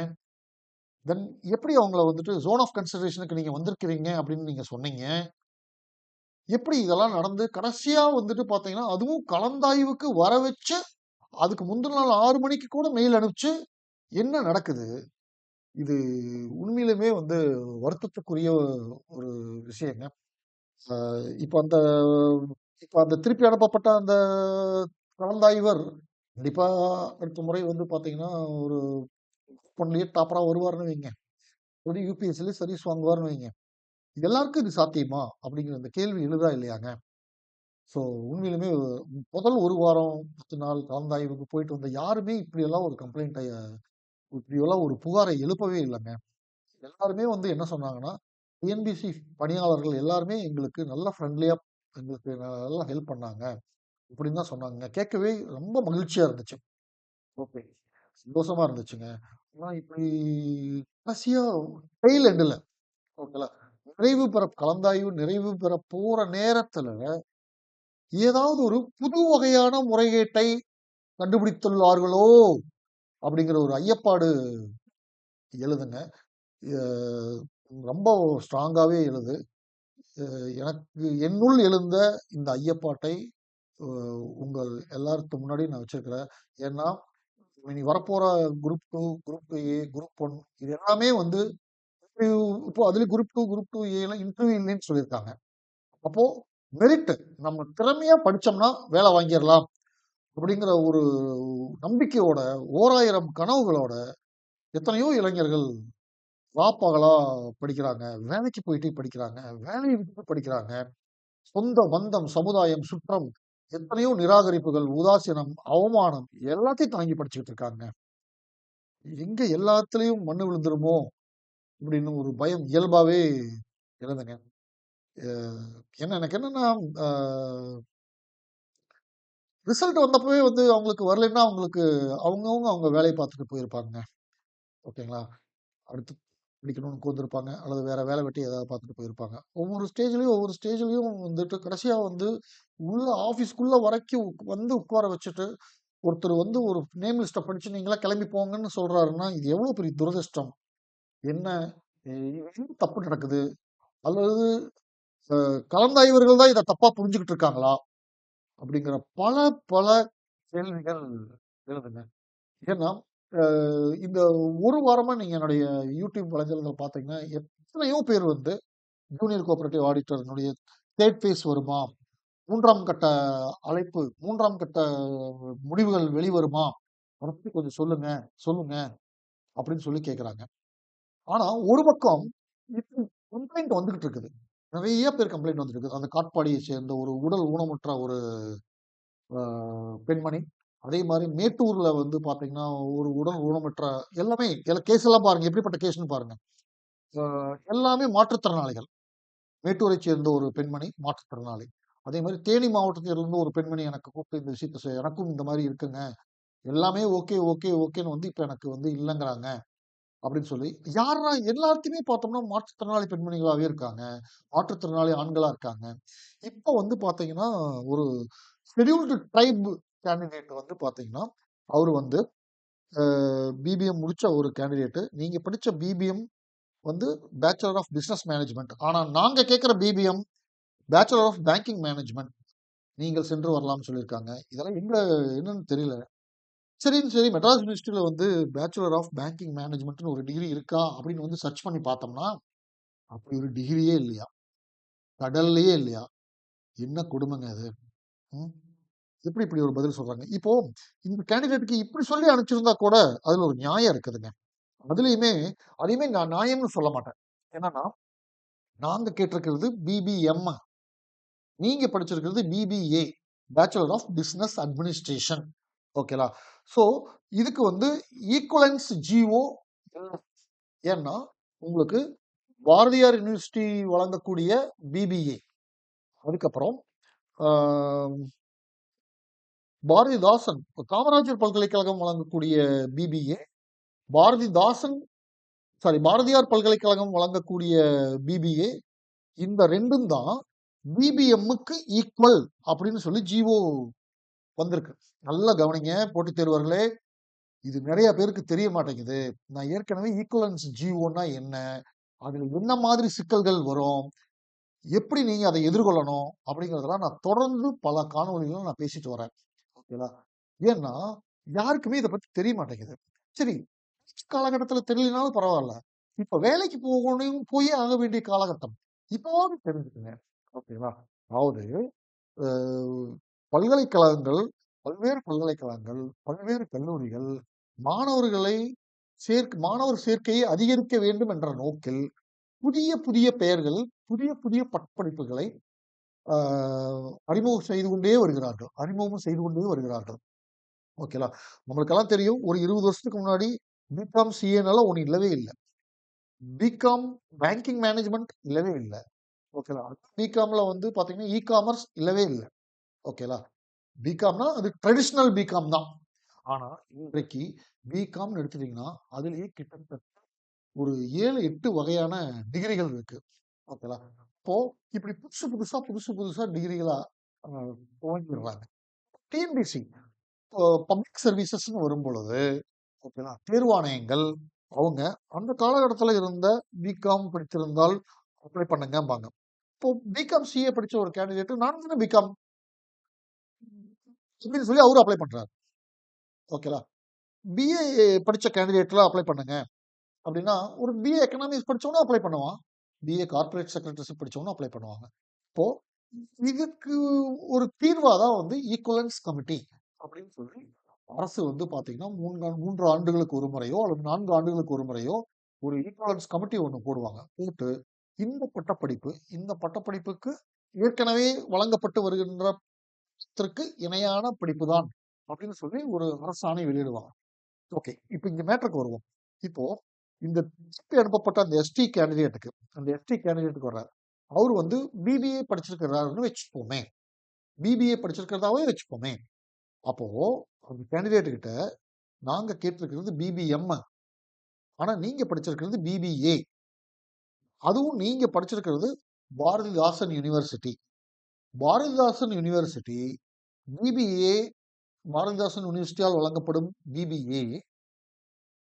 தென் எப்படி அவங்கள வந்துட்டு ஜோன் ஆஃப் கன்சிடரேஷனுக்கு நீங்க வந்திருக்கிறீங்க அப்படின்னு நீங்க சொன்னீங்க? எப்படி இதெல்லாம் நடந்து கடைசியா வந்துட்டு பார்த்தீங்கன்னா, அதுவும் கலந்தாய்வுக்கு வர வச்சு, அதுக்கு முந்தின நாள் 6 மணிக்கு கூட மெயில் அனுப்பிச்சு, என்ன நடக்குது? இது உண்மையிலுமே வந்து வருத்தத்துக்குரிய ஒரு விஷயங்க. அ இப்ப அந்த இப்ப அந்த திருப்பி அனுப்பப்பட்ட அந்த கலந்தாய்வர் கண்டிப்பா அடுத்த முறை வந்து பார்த்தீங்கன்னா, ஒரு ஒன்லயே டாப்பரா வருவாருன்னு வைங்க. ஒரு யுபிஎஸ்சில சர்வீஸ் வாங்குவாருன்னு வைங்க. எல்லாருக்கும் இது சாத்தியமா? அப்படிங்கிற அந்த கேள்வி எழுதா இல்லையாங்க? ஸோ உண்மையிலுமே முதல் 1 வாரம், 10 நாள் கலந்தாய்வுக்கு போயிட்டு வந்த யாருமே இப்படியெல்லாம் ஒரு இப்படியெல்லாம் ஒரு புகாரை எழுப்பவே இல்லங்க. எல்லாருமே வந்து என்ன சொன்னாங்கன்னா, டிஎன்பிஎஸ்சி பணியாளர்கள் எல்லாருமே எங்களுக்கு நல்ல ஃப்ரெண்ட்லியா எங்களுக்கு நல்லா ஹெல்ப் பண்ணாங்க. இப்படின்னு தான் சொன்னாங்க. கேட்கவே ரொம்ப மகிழ்ச்சியா இருந்துச்சு. ஓகே. சந்தோஷமா இருந்துச்சுங்க. ஆனா இப்படி கடைசியா டெயில் எண்டுல ஓகேங்களா, கலந்தாய்வு நிறைவு பெற போற நேரத்துல, ஏதாவது ஒரு புது வகையான முறைகேட்டை கண்டுபிடித்துள்ளார்களோ! அப்படிங்கிற ஒரு ஐயப்பாடு எழுதுங்க. எ ரொம்ப ஸ்ட்ராங்காவே எழுது. எனக்கு என்னுள் எழுந்த இந்த ஐயப்பாட்டை அ உங்கள் எல்லாருக்கு முன்னாடி நான் வச்சிருக்கிறேன். ஏன்னா, இனி வரப்போற குரூப் 2, குரூப் ஏ, குரூப் 1 இது எல்லாமே வந்து இன்டர்வியூ இப்போ அதுலயும் குரூப் 2, குரூப் 2 ஏல இன்டர்வியூ இல்லைன்னு சொல்லியிருக்காங்க. அப்போ மெரிட் நம்ம திறமையா படிச்சோம்னா வேலை வாங்கிரலாம். அப்படிங்கிற ஒரு நம்பிக்கையோட, ஓராயிரம் கனவுகளோட எத்தனையோ இளைஞர்கள் ராப்பகலா படிக்கிறாங்க, வேலைக்கு போயிட்டு படிக்கிறாங்க, வேலையை விட்டுட்டு படிக்கிறாங்க. சொந்த பந்தம், சமுதாயம், சுற்றம், எத்தனையோ நிராகரிப்புகள், உதாசீனம், அவமானம் எல்லாத்தையும் தாங்கி படிச்சுக்கிட்டு இருக்காங்க. எங்க எல்லாத்துலயும் மண்ணு விழுந்துருமோ அப்படின்னு ஒரு பயம் இயல்பாவே இருந்துங்க. எனக்கு என்னன்னா ரிசல்ட் வந்தப்பவே வந்து அவங்களுக்கு வரலைன்னா அவங்களுக்கு அவங்கவுங்க அவங்க வேலையை பார்த்துட்டு போயிருப்பாங்க. ஓகேங்களா? அடுத்து படிக்கணும்னு உட்காந்துருப்பாங்க, அல்லது வேற வேலை வெட்டி ஏதாவது பார்த்துட்டு போயிருப்பாங்க. ஒவ்வொரு ஸ்டேஜ்லயும் வந்துட்டு கடைசியா வந்து உள்ள ஆஃபீஸ்க்குள்ள வரைக்கும் வந்து உட்கார வச்சுட்டு ஒருத்தர் வந்து ஒரு நேம் லிஸ்ட்டை படிச்சு நீங்களா கிளம்பி போங்கன்னு சொல்றாருன்னா இது எவ்வளவு பெரிய துரதிர்ஷ்டம். என்ன என்ன தப்பு நடக்குது, அல்லது கலந்தாய்வர்கள் தான் இதை தப்பா புரிஞ்சுக்கிட்டு இருக்காங்களா அப்படிங்கிற பல பல கேள்விகள் எழுதுங்க. ஏன்னா இந்த ஒரு வாரமா நீங்க என்னுடைய யூடியூப் வலைதளங்கள் பார்த்தீங்கன்னா எத்தனையோ பேர் வந்து ஜூனியர் கோஆபரேட்டிவ் ஆடிட்டர்னுடைய தேர்ட் ஃபேஸ் வருமா, மூன்றாம் கட்ட அழைப்பு, மூன்றாம் கட்ட முடிவுகள் வெளிவருமா, அதை பத்தி கொஞ்சம் சொல்லுங்க சொல்லுங்க அப்படின்னு சொல்லி கேட்குறாங்க. ஆனா ஒரு பக்கம் கம்ப்ளைண்ட் வந்துகிட்டு இருக்குது, நிறைய பேர் கம்ப்ளைண்ட் வந்துட்டு இருக்குது. அந்த காட்பாடியை சேர்ந்த ஒரு உடல் ஊனமுற்ற ஒரு பெண்மணி, அதே மாதிரி மேட்டூர்ல வந்து பாத்தீங்கன்னா ஒரு உடல் ஊனமுற்ற, எல்லாமே கேஸ் எல்லாம் பாருங்க எப்படிப்பட்ட கேஸ்ன்னு பாருங்க. எல்லாமே மாற்றுத்திறனாளிகள். மேட்டூரை சேர்ந்த ஒரு பெண்மணி மாற்றுத்திறனாளி. அதே மாதிரி தேனி மாவட்டத்திலிருந்து ஒரு பெண்மணி எனக்கு கூப்பிட்டு இந்த விஷயத்த எனக்கும் இந்த மாதிரி இருக்குங்க, எல்லாமே ஓகே ஓகே ஓகேன்னு வந்து இப்ப எனக்கு வந்து இல்லைங்கிறாங்க அப்படின்னு சொல்லி யாரா எல்லாத்தையுமே பார்த்தோம்னா மாற்றுத்திறனாளி பெண்மணிகளாவே இருக்காங்க, மாற்றுத்திறனாளி ஆண்களா இருக்காங்க. இப்ப வந்து பாத்தீங்கன்னா ஒரு ஷெட்யூல்டு ட்ரைப் கேண்டிடேட் வந்து பாத்தீங்கன்னா அவரு வந்து பிபிஎம் முடிச்ச ஒரு கேண்டிடேட். நீங்க படிச்ச பிபிஎம் வந்து பேச்சுலர் ஆஃப் பிசினஸ் மேனேஜ்மெண்ட், ஆனா நாங்க கேட்கிற BPM bachelor of banking management, நீங்கள் சென்று வரலாம்னு சொல்லியிருக்காங்க. இதெல்லாம் எங்க என்னன்னு தெரியல. சரி மெட்ராஸ் யூனிவர்சிட்டியில வந்து பேச்சுலர் ஆஃப் பேங்கிங் மேனேஜ்மெண்ட்னு ஒரு டிகிரி இருக்கா அப்படின்னு வந்து சர்ச் பண்ணி பார்த்தோம்னா அப்படி ஒரு டிகிரியே இல்லையா, கடல்லையே இல்லையா. என்ன கொடுமைங்க அது. எப்படி இப்படி ஒரு பதில் சொல்றாங்க. இப்போ இந்த கேண்டிடேட்டுக்கு இப்படி சொல்லி அனுப்பிச்சிருந்தா கூட அதுல ஒரு நியாயம் இருக்குதுங்க. அதையுமே நான் நியாயம்னு சொல்ல மாட்டேன். என்னன்னா நாங்க கேட்டிருக்கிறது பிபிஎம், நீங்க படிச்சிருக்கிறது BBA, bachelor of business administration. ஓகேலா? ஸோ இதுக்கு வந்து ஈக்குவலன்ஸ் ஜிஓ. ஏன்னா உங்களுக்கு பாரதியார் யூனிவர்சிட்டி வழங்கக்கூடிய பிபிஏ, அதுக்கப்புறம் பாரதிதாசன் காமராஜர் பல்கலைக்கழகம் வழங்கக்கூடிய பிபிஏ, பாரதியார் பல்கலைக்கழகம் வழங்கக்கூடிய பிபிஏ, இந்த ரெண்டும் தான் பிபிஎம்முக்கு ஈக்குவல் அப்படின்னு சொல்லி ஜிஓ வந்திருக்கு. நல்லா கவனிங்க போட்டித் தேர்வர்களே, இது நிறைய பேருக்கு தெரிய மாட்டேங்குது. நான் ஏற்கனவே ஈக்குவலன்ஸ் ஜிஓன்னா என்ன, அதுல என்ன மாதிரி சிக்கல்கள் வரும், எப்படி நீங்க அதை எதிர்கொள்ளணும் அப்படிங்கிறதெல்லாம் நான் தொடர்ந்து பல காணொலிகளும் நான் பேசிட்டு வரேன். ஓகேங்களா? ஏன்னா யாருக்குமே இதை பத்தி தெரிய மாட்டேங்குது. சரி, காலகட்டத்துல தெரியலனாலும் பரவாயில்ல, இப்ப வேலைக்கு போகணும் போயே ஆக வேண்டிய காலகட்டம், இப்போவாது தெரிஞ்சுக்குங்க. ஓகேங்களா? அதாவது பல்கலைக்கழகங்கள், பல்வேறு கல்லூரிகள் மாணவர் சேர்க்கையை அதிகரிக்க வேண்டும் என்ற நோக்கில் புதிய புதிய பெயர்கள், புதிய புதிய பட்டப்படிப்புகளை அறிமுகம் செய்து கொண்டே வருகிறார்கள். ஓகேலா? நம்மளுக்கெல்லாம் தெரியும், ஒரு 20 வருஷத்துக்கு முன்னாடி பிகாம் சிஏனால ஒண்ணு இல்லவே இல்லை. பிகாம் பேங்கிங் மேனேஜ்மெண்ட் இல்லவே இல்லை. ஓகேலா? பிகாம்ல வந்து பாத்தீங்கன்னா இ காமர்ஸ் இல்லவே இல்லை. ஓகேலா? பிகாம்னா அது ட்ரெடிஷனல் பிகாம் தான். ஆனா இன்றைக்கு பிகாம் எடுத்துட்டீங்கன்னா அதுலயே கிட்டத்தட்ட ஒரு 7-8 வகையான டிகிரிகள் இருக்கு. ஓகேலா? இப்போ இப்படி புதுசு புதுசா டிகிரிகளா துவங்கிடுறாங்க. டிஎன்பிசி பப்ளிக் சர்வீசஸ்ன்னு வரும் பொழுது, ஓகேலா, தேர்வாணையங்கள் அவங்க அந்த காலகட்டத்தில் இருந்த பிகாம் படித்திருந்தால் அப்ளை பண்ணுங்கம்பாங்க. இப்போ பிகாம் சிஏ படிச்ச ஒரு கேண்டிடேட் நான் தானே பிகாம் அப்படின்னு சொல்லி அவரு அப்ளை பண்றாரு. ஓகேலா? பிஏ படிச்ச கேண்டிடேட்ல அப்ளை பண்ணுங்க அப்படின்னா ஒரு பிஏ எக்கனாமிக்ஸ் படிச்சவனும் அப்ளை பண்ணுவான், பிஏ கார்பரேட் செக்ரட்டரிஷிப் படிச்சவனும் அப்ளை பண்ணுவாங்க. இப்போ இதுக்கு ஒரு தீர்வா தான் வந்து ஈக்குவலன்ஸ் கமிட்டி அப்படின்னு சொல்லி அரசு வந்து பாத்தீங்கன்னா 3 ஆண்டுகளுக்கு ஒரு முறையோ அல்லது 4 ஆண்டுகளுக்கு ஒரு முறையோ ஒரு ஈக்குவலன்ஸ் கமிட்டி ஒண்ணு போடுவாங்க. போட்டு இந்த பட்டப்படிப்புக்கு ஏற்கனவே வழங்கப்பட்டு வருகின்றதற்கு இணையான படிப்பு தான் அப்படின்னு சொல்லி ஒரு அரசாணை வெளியிடுவாங்க. ஓகே. இப்ப இங்க மேட்டருக்கு வருவோம். இப்போ இந்த திருப்பி அனுப்பப்பட்ட அந்த எஸ்டி கேண்டிடேட்டுக்கு வர்றாரு. அவரு வந்து பிபிஏ படிச்சிருக்கிறாருன்னு வச்சுப்போமே. பிபிஏ படிச்சிருக்கிறதாவே வச்சுப்போமே. அப்போ அந்த கேண்டிடேட் கிட்ட நாங்க கேட்டிருக்கிறது பிபிஎம். ஆனா நீங்க படிச்சிருக்கிறது பிபிஏ. அதுவும் நீங்க படிச்சிருக்கிறது Bharathidasan university. Bharathidasan university BBA Bharathidasan யூனிவர்சிட்டியால் வழங்கப்படும் பிபிஏ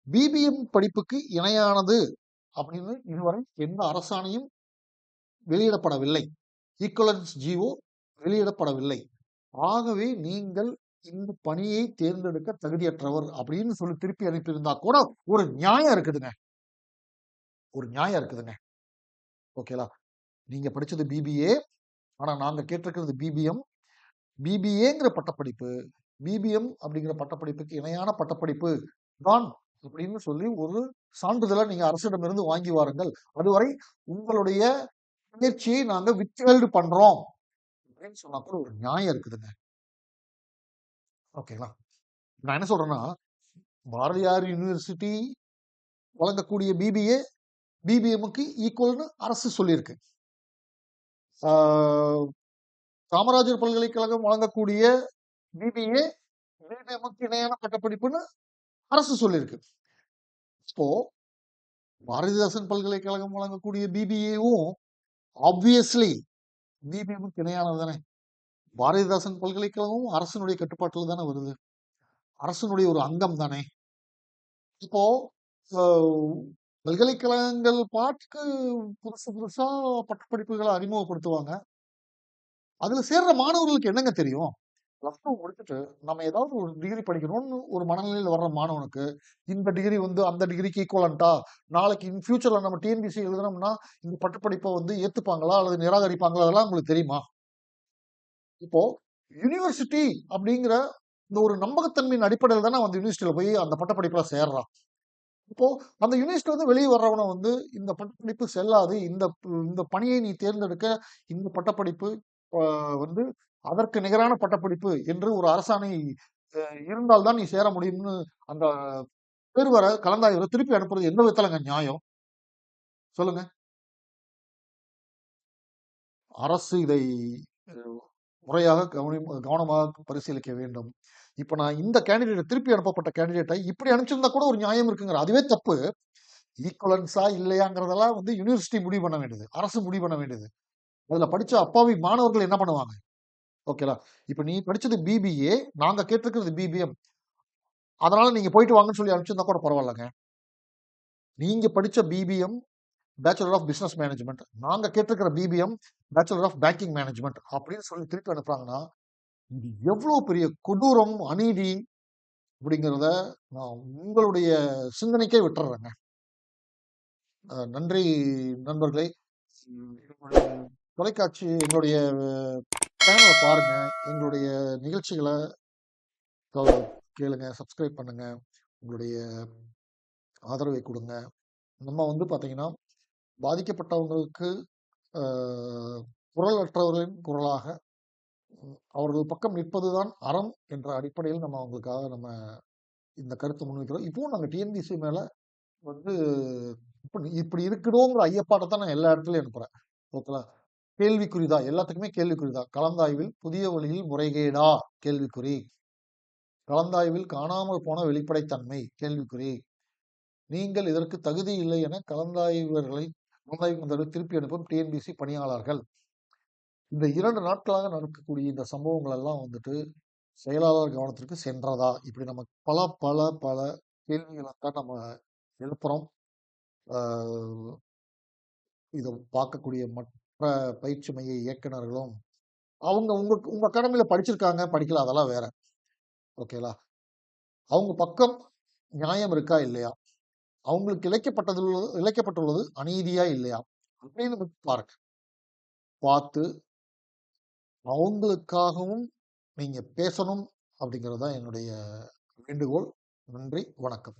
பிபிஎம் படிப்புக்கு இணையானது அப்படின்னு இதுவரை எந்த அரசாணையும் வெளியிடப்படவில்லை. ஈக்குவலன்ஸ் ஜிஓ வெளியிடப்படவில்லை. ஆகவே நீங்கள் இந்த பணியை தேர்ந்தெடுக்க தகுதியற்றவர் அப்படின்னு சொல்லி திருப்பி அனுப்பியிருந்தா கூட ஒரு நியாயம் இருக்குதுங்க. ஓகேலா? நீங்க படிச்சது பிபிஏ, ஆனா நாங்க கேட்டிருக்கிறது பிபிஎம். பிபிஏங்கிற பட்டப்படிப்பு பிபிஎம் அப்படிங்கிற பட்டப்படிப்புக்கு இணையான பட்டப்படிப்பு தான் அப்படின்னு சொல்லி ஒரு சான்றிதழை நீங்க அரசிடமிருந்து வாங்கி வாருங்கள். அதுவரை உங்களுடைய முயற்சியை நாங்க வித்ஹெல்டு பண்றோம் அப்படின்னு சொன்னா கூட ஒரு நியாயம் இருக்குதுங்க. ஓகேங்களா? நான் என்ன சொல்றேன்னா, பாரதியார் யூனிவர்சிட்டி வழங்கக்கூடிய பிபிஏ பிபிஎம்முக்கு ஈக்குவல்னு அரசு சொல்லியிருக்கு. காமராஜர் பல்கலைக்கழகம் வழங்கக்கூடிய பிபிஏ பிபிஎம்முக்கு இணையான பட்டப்படிப்புன்னு அரசு சொல்லியிருக்கு. இப்போ பாரதிதாசன் பல்கலைக்கழகம் வழங்கக்கூடிய பிபிஏவும் ஆப்வியஸ்லி பிபிஎம்முக்கு இணையானது தானே. பாரதிதாசன் பல்கலைக்கழகமும் அரசனுடைய கட்டுப்பாட்டில் தானே வருது. அரசனுடைய ஒரு அங்கம் தானே. இப்போ பல்கலைக்கழகங்கள் பாட்டுக்கு புதுசா பட்டப்படிப்புகளை அறிமுகப்படுத்துவாங்க. அதுல சேர்ற மாணவர்களுக்கு என்னங்க தெரியும்? பிளஸ் டூ முடிச்சுட்டு நம்ம ஏதாவது ஒரு டிகிரி படிக்கணும்னு ஒரு மனநிலையில் வர்ற மாணவனுக்கு இந்த டிகிரி வந்து அந்த டிகிரிக்கு ஈக்குவலண்டா, நாளைக்கு இன் ஃபியூச்சர்ல நம்ம டிஎன்பிசி எழுதணும்னா இந்த பட்டப்படிப்பை வந்து ஏத்துப்பாங்களா அல்லது நிராகரிப்பாங்களா, அதெல்லாம் உங்களுக்கு தெரியுமா? இப்போ யூனிவர்சிட்டி அப்படிங்கிற இந்த ஒரு நம்பகத்தன்மையின் அடிப்படையில் தானே வந்து யூனிவர்சிட்டியில போய் அந்த பட்டப்படிப்புல சேர்றான். இப்போ அந்த யூனிவர்சிட்டி வந்து வெளியே வர்றவனை வந்து இந்த பட்டப்படிப்பு செல்லாது, இந்த பணியை நீ தேர்ந்தெடுக்க இந்த பட்டப்படிப்பு வந்து அதற்கு நிகரான பட்டப்படிப்பு என்று ஒரு அரசாணை இருந்தால்தான் நீ சேர முடியும்னு அந்த தேர்வர கலந்தாய்வரை திருப்பி அனுப்புறது எந்த விதத்துலங்க நியாயம்? சொல்லுங்க. அரசு இதை முறையாக கவனமாக பரிசீலிக்க வேண்டும். இப்ப நான் இந்த கேண்டிடேட் திருப்பி அனுப்பப்பட்ட கேண்டிடேட்டை இப்படி அனுப்பிச்சிருந்தா கூட ஒரு நியாயம் இருக்குங்கிற, அதுவே தப்பு. ஈக்குவலன்ஸா இல்லையாங்கிறதெல்லாம் வந்து யூனிவர்சிட்டி முடிவு பண்ண வேண்டியது, அரசு முடிவு பண்ண வேண்டியது. அதுல படிச்ச அப்பாவி மாணவர்கள் என்ன பண்ணுவாங்க? ஓகேலா? இப்ப நீ படிச்சது பிபிஏ, நாங்க கேட்டிருக்கிறது பிபிஎம். அதனால நீங்க போயிட்டு வாங்கன்னு சொல்லி அனுப்பிச்சிருந்தா கூட பரவாயில்லங்க. நீங்க படிச்ச BBM bachelor of business management, நாங்க கேட்டிருக்கிற BBM bachelor of banking management அப்படின்னு சொல்லி திருப்பி அனுப்புறாங்கன்னா இது எவ்வளவு பெரிய கொடூரம், அநீதி அப்படிங்கிறத நான் உங்களுடைய சிந்தனைக்கே விட்டுறேங்க. நன்றி நண்பர்களே. தொலைக்காட்சி எங்களுடைய சேனலை பாருங்க, எங்களுடைய நிகழ்ச்சிகளை கேளுங்க, சப்ஸ்கிரைப் பண்ணுங்க, உங்களுடைய ஆதரவை கொடுங்க. நம்ம வந்து பார்த்தீங்கன்னா பாதிக்கப்பட்டவங்களுக்கு குரல் அற்றவர்களின் குரலாக அவர்கள் பக்கம் நிற்பதுதான் அறம் என்ற அடிப்படையில் நம்ம அவங்களுக்காக நம்ம இந்த கருத்தை முன்வைக்கிறோம். இப்பவும் நாங்கள் டிஎன்பிசி மேல வந்து இப்படி இருக்கணுங்கிற ஐயப்பாட்டை நான் எல்லா இடத்துலயும் அனுப்புறேன். ஓகேங்களா? கேள்விக்குறிதான், எல்லாத்துக்குமே கேள்விக்குறிதான். கலந்தாய்வில் புதிய வழியில் முறைகேடா? கேள்விக்குறி. கலந்தாய்வில் காணாமல் போன வெளிப்படைத்தன்மை? கேள்விக்குறி. நீங்கள் இதற்கு தகுதி இல்லை என கலந்தாய்வு திருப்பி அனுப்பும் டிஎன்பிசி பணியாளர்கள். இந்த 2 நாட்களாக நடக்கக்கூடிய இந்த சம்பவங்கள் எல்லாம் வந்துட்டு செயலாளர் கவனத்திற்கு சென்றதா? இப்படி நம்ம பல பல பல கேள்விகளை தான் நம்ம எழுப்புறோம். இதை பார்க்கக்கூடிய மற்ற பயிற்சி மைய இயக்குநர்களும் அவங்க உங்க கடமையில படிச்சிருக்காங்க, படிக்கல, அதெல்லாம் வேற. ஓகேலா? அவங்க பக்கம் நியாயம் இருக்கா இல்லையா, அவங்களுக்கு இழைக்கப்பட்டுள்ளது அநீதியா இல்லையா அப்படின்னு பாருங்க. பார்த்து அவங்களுக்காகவும் நீங்க பேசணும் அப்படிங்கிறது தான் என்னுடைய வேண்டுகோள். நன்றி, வணக்கம்.